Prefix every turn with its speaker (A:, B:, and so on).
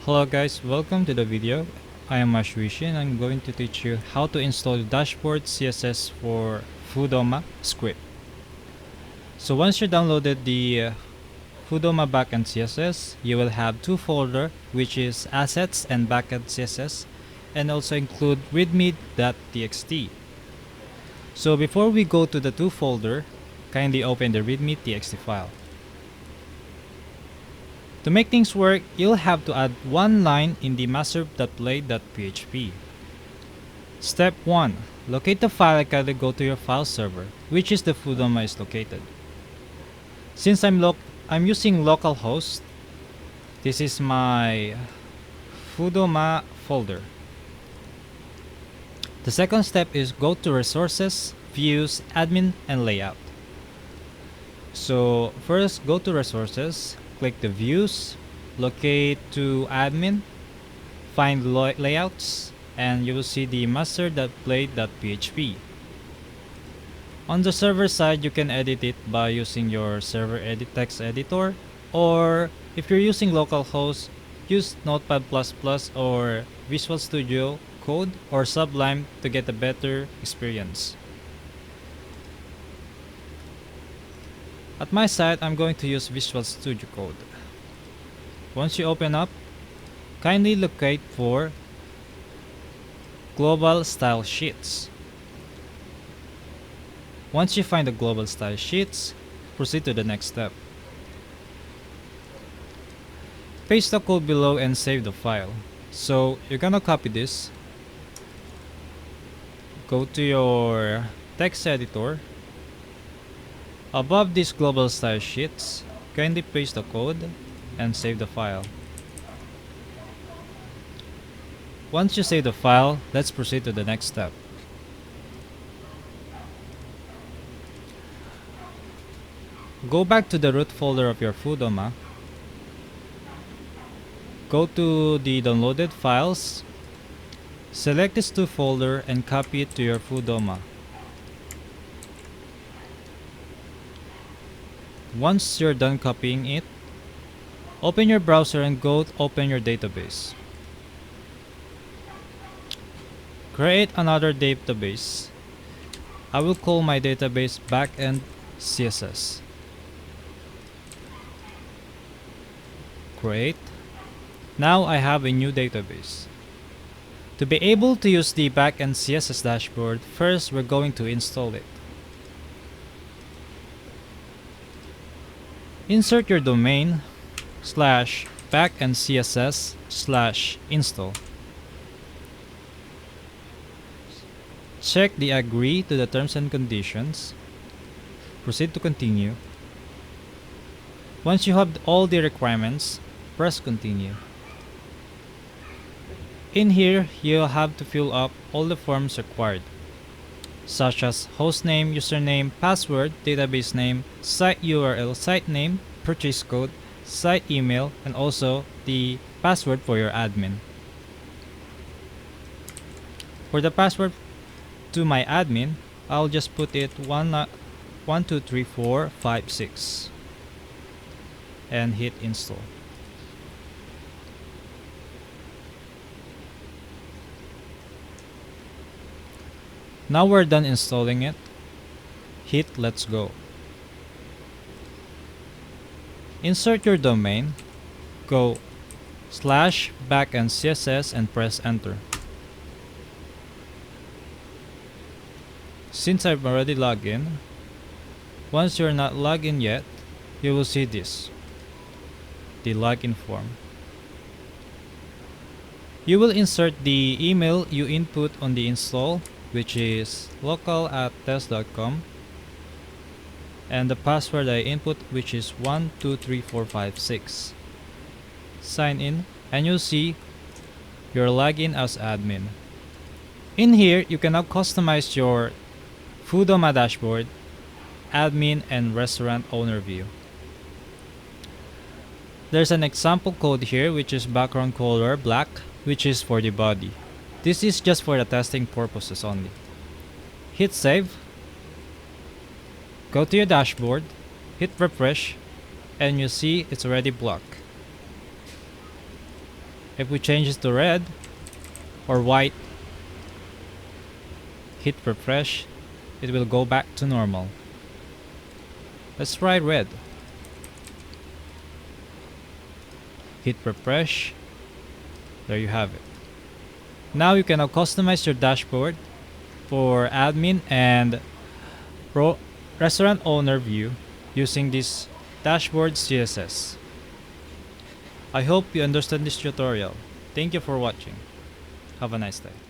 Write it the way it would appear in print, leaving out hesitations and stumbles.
A: Hello guys, welcome to the video. I am Ashwishi and I'm going to teach you how to install the dashboard CSS for Foodomaa script. So once you downloaded the Foodomaa backend CSS, you will have two folders, which is assets and backend CSS, and also include readme.txt. So before we go to the two folder, kindly open the readme.txt file. To make things work, you'll have to add one line in the master.play.php. Step 1. Locate the file and kindly go to your file server, which is the Foodomaa is located. Since I'm using localhost, this is my Foodomaa folder. The second step is go to resources, views, admin, and layout. So first go to resources, click the views, locate to admin, find layouts, and you will see the master.play.php. On the server side, you can edit it by using your server edit text editor, or if you're using localhost, use Notepad++ or Visual Studio Code or Sublime to get a better experience. At my site, I'm going to use Visual Studio Code. Once you open up, kindly locate for Global Style Sheets. Once you find the Global Style Sheets, proceed to the next step. Paste the code below and save the file. So you're gonna copy this, go to your text editor. Above these global style sheets, kindly paste the code and save the file. Once you save the file, let's proceed to the next step. Go back to the root folder of your Foodomaa. Go to the downloaded files. Select this two folder and copy it to your Foodomaa. Once you're done copying it, open your browser and go open your database. Create another database. I will call my database backend CSS. Create. Now I have a new database. To be able to use the backend CSS dashboard, first we're going to install it. Insert your domain /backendcss/install. Check the agree to the terms and conditions. Proceed to continue. Once you have all the requirements, press continue. In here, you'll have to fill up all the forms required, such as hostname, username, password, database name, site URL, site name, purchase code, site email, and also the password for your admin. For the password to my admin, I'll just put it 123456 and hit install. Now we're done installing it. Hit let's go. Insert your domain, go /backendcss and press enter. Since I've already logged in, once you're not logged in yet, you will see this, the login form. You will insert the email you input on the install, which is local@test.com, and the password I input, which is 123456. Sign in and you'll see your login as admin. In here, you can now customize your Foodomaa dashboard, admin, and restaurant owner view. There's an example code here, which is background color black, which is for the body. This is just for the testing purposes only. Hit save. Go to your dashboard, hit refresh, and you see it's already blocked. If we change it to red or white, hit refresh, it will go back to normal. Let's try red. Hit refresh. There you have it. Now you can now customize your dashboard for admin and restaurant owner view using this dashboard CSS. I hope you understand this tutorial. Thank you for watching. Have a nice day.